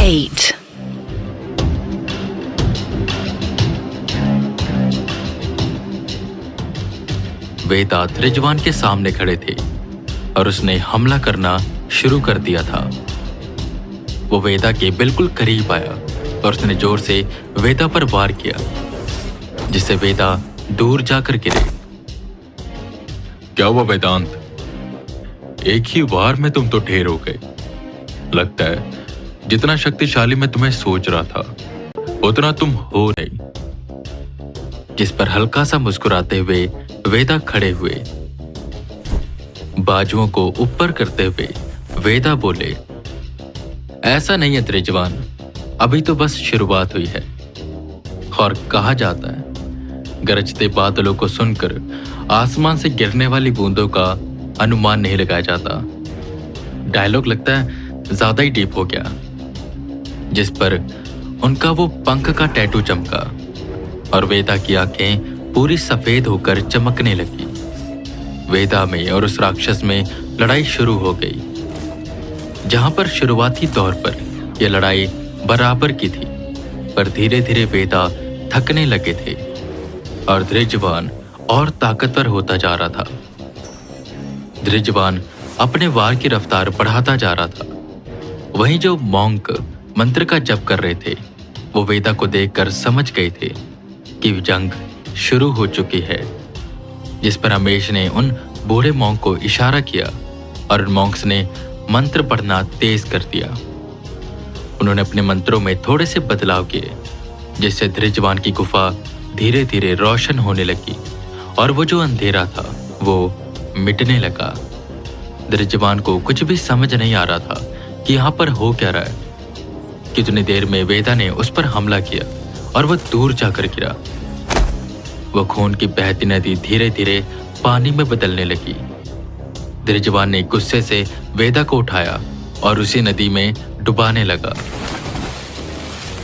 8. वेदा त्रिजवान के सामने खड़े थे और उसने हमला करना शुरू कर दिया था। वो वेदा के बिल्कुल करीब आया और उसने जोर से वेदा पर वार किया, जिससे वेदा दूर जाकर गिरे। क्या हुआ वेदांत? एक ही वार में तुम तो ढेर हो गए। लगता है जितना शक्तिशाली मैं तुम्हें सोच रहा था उतना तुम हो नहीं। जिस पर हल्का सा मुस्कुराते हुए वेदा खड़े हुए। बाजुओं को ऊपर करते हुए वेदा बोले, ऐसा नहीं है त्रिजवान, अभी तो बस शुरुआत हुई है। और कहा जाता है गरजते बादलों को सुनकर आसमान से गिरने वाली बूंदों का अनुमान नहीं लगाया जाता। डायलॉग लगता है ज्यादा ही डीप हो गया। जिस पर उनका वो पंख का टैटू चमका और वेदा की आंखें पूरी सफेद होकर चमकने लगी। वेदा में और उस राक्षस में लड़ाई शुरू हो गई। जहां पर शुरुआती दौर पर यह लड़ाई बराबर की थी, पर धीरे धीरे वेदा थकने लगे थे और त्रिजवान और ताकतवर होता जा रहा था। त्रिजवान अपने वार की रफ्तार बढ़ाता जा रहा था। वहीं जो मॉन्क मंत्र का जप कर रहे थे वो वेदा को देखकर समझ गए थे कि जंग शुरू हो चुकी है। जिस पर रमेश ने उन बूढ़े मॉन्क को इशारा किया और उन मॉन्क्स ने मंत्र पढ़ना तेज कर दिया। उन्होंने अपने मंत्रों में थोड़े से बदलाव किए, जिससे त्रिजवान की गुफा धीरे धीरे रोशन होने लगी और वो जो अंधेरा था वो मिटने लगा। त्रिजवान को कुछ भी समझ नहीं आ रहा था कि यहाँ पर हो क्या रहा है। कितनी देर में वेदा ने उस पर हमला किया और वह दूर जाकर गिरा। वह खून की बहती नदी धीरे धीरे पानी में बदलने लगी। त्रिजवान ने गुस्से से वेदा को उठाया और उसी नदी में डुबाने लगा।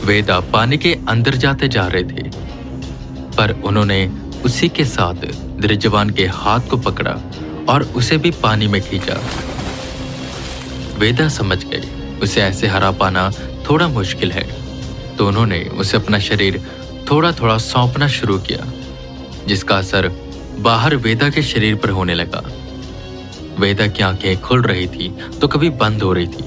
वेदा पानी के अंदर जाते जा रहे थे, पर उन्होंने उसी के साथ त्रिजवान के हाथ को पकड़ा और उसे भी पानी में खींचा। वेदा समझ गए उसे ऐसे हरा पाना थोड़ा मुश्किल है, तो उन्होंने उसे अपना शरीर थोड़ा थोड़ा सौंपना शुरू किया, जिसका असर बाहर वेदा के शरीर पर होने लगा। वेदा की आंखें खुल रही थी तो कभी बंद हो रही थी,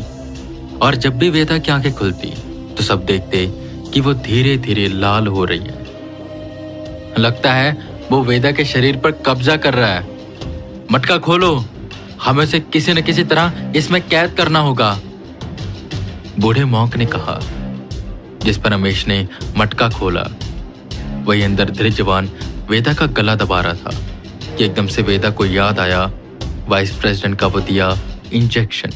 और जब भी वेदा की आंखें खुलती तो सब देखते कि वो धीरे धीरे लाल हो रही है। लगता है वो वेदा के शरीर पर कब्जा कर रहा है। मटका खोलो, हमें उसे किसी न किसी तरह इसमें कैद करना होगा, बूढ़े मॉन्क ने कहा। जिस पर रमेश ने मटका खोला। वही अंदर त्रिजवान वेदा का गला दबा रहा था कि एकदम से वेदा को याद आया वाइस प्रेसिडेंट का वो दिया इंजेक्शन।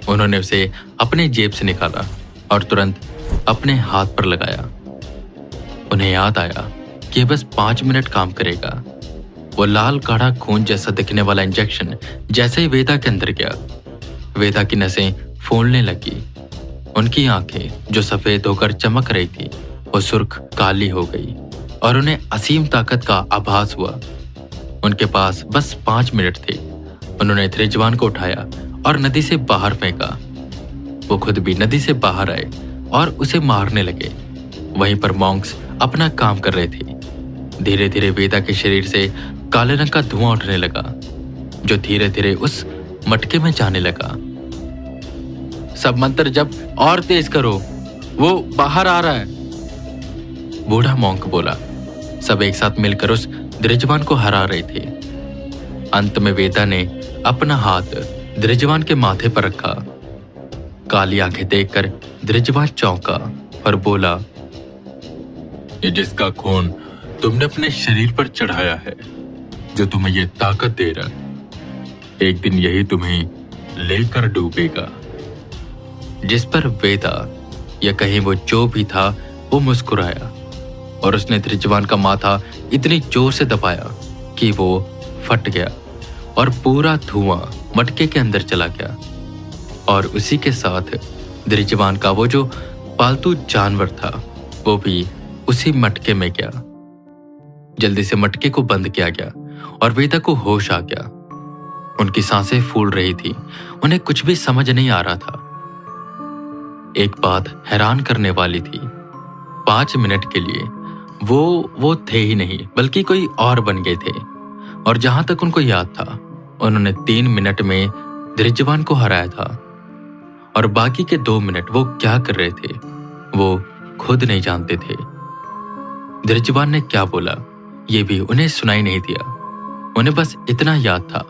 उन्होंने उसे अपने जेब से निकाला और तुरंत अपने हाथ पर लगाया। उन्हें याद आया कि बस 5 मिनट काम करेगा। वो लाल गाढ़ा खून जैसा दिखने वाला इंजेक्शन जैसे ही वेदा के अंदर गया, वेदा की नसें फूलने लगी। उनकी आंखें जो सफेद होकर चमक रही थी वो सुर्ख काली हो गई और उन्हें असीम ताकत का आभास हुआ। उनके पास बस 5 मिनट थे। उन्होंने त्रिजवान को उठाया और नदी से बाहर फेंका। वो खुद भी नदी से बाहर आए और उसे मारने लगे। वहीं पर मॉन्क्स अपना काम कर रहे थे। धीरे धीरे वेदा के शरीर से काले रंग का धुआं उठने लगा, जो धीरे धीरे उस मटके में जाने लगा। सब मंत्र जप और तेज करो, वो बाहर आ रहा है, बूढ़ा मॉन्क बोला। सब एक साथ मिलकर उस त्रिजवान को हरा रहे थे। अंत में वेदा ने अपना हाथ त्रिजवान के माथे पर रखा। काली आंखें देखकर त्रिजवान चौंका और बोला, ये जिसका खून तुमने अपने शरीर पर चढ़ाया है, जो तुम्हें ये ताकत दे रहा है, एक दिन यही तुम्हें लेकर डूबेगा। जिस पर वेदा या कहीं वो जो भी था वो मुस्कुराया और उसने त्रिजवान का माथा इतनी जोर से दबाया कि वो फट गया और पूरा धुआं मटके के अंदर चला गया। और उसी के साथ त्रिजवान का वो जो पालतू जानवर था वो भी उसी मटके में गया। जल्दी से मटके को बंद किया गया और वेदा को होश आ गया। उनकी सांसें फूल रही थी, उन्हें कुछ भी समझ नहीं आ रहा था। एक बात हैरान करने वाली थी। 5 मिनट के लिए वो थे ही नहीं, बल्कि कोई और बन गए थे। और जहां तक उनको याद था, उन्होंने 3 मिनट में धृजवान को हराया था। और बाकी के 2 मिनट वो क्या कर रहे थे, वो खुद नहीं जानते थे। धृजवान ने क्या बोला, ये भी उन्हें सुनाई नहीं दिया। उन्हें बस इतना याद था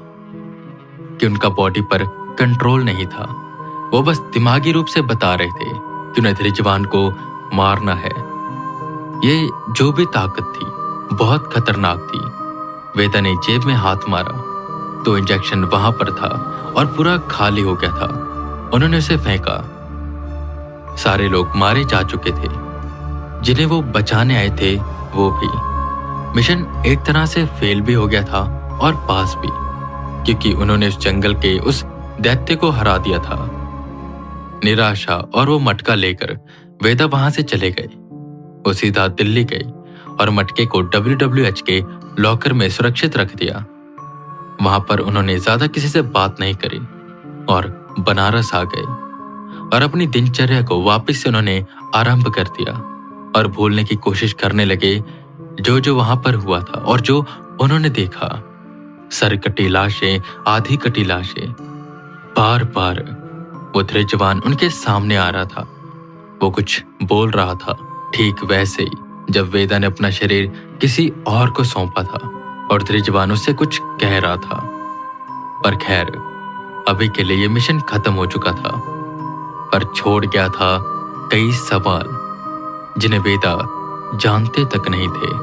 कि उनका बॉडी पर कंट्रोल नहीं था। वो बस दिमागी रूप से बता रहे थे कि उन्हें धृजवान को मारना है। ये जो भी ताकत थी, बहुत खतरनाक थी। वेदा ने जेब में हाथ मारा तो इंजेक्शन वहां पर था और पूरा खाली हो गया था। उन्होंने उसे फेंका। सारे लोग मारे जा चुके थे, जिन्हें वो बचाने आए थे वो भी। मिशन एक तरह से फेल भी हो गया था और पास भी, क्योंकि उन्होंने उस जंगल के उस दैत्य को हरा दिया था। निराशा और वो मटका लेकर वेदा वहां से चले गए। वो सीधा दिल्ली गए और मटके को WWH के लॉकर में सुरक्षित रख दिया। वहां पर उन्होंने ज्यादा किसी से बात नहीं करी और बनारस आ गए और अपनी दिनचर्या को वापस से उन्होंने आरंभ कर दिया और भूलने की कोशिश करने लगे जो जो वहां पर हुआ था और जो उन्होंने देखा। सर कटी लाशें, आधी कटी लाशें। बार बार वो धृजवान उनके सामने आ रहा था। वो कुछ बोल रहा था, ठीक वैसे ही जब वेदा ने अपना शरीर किसी और को सौंपा था और धृजवान उससे कुछ कह रहा था। पर खैर, अभी के लिए ये मिशन खत्म हो चुका था, पर छोड़ गया था कई सवाल जिन्हें वेदा जानते तक नहीं थे।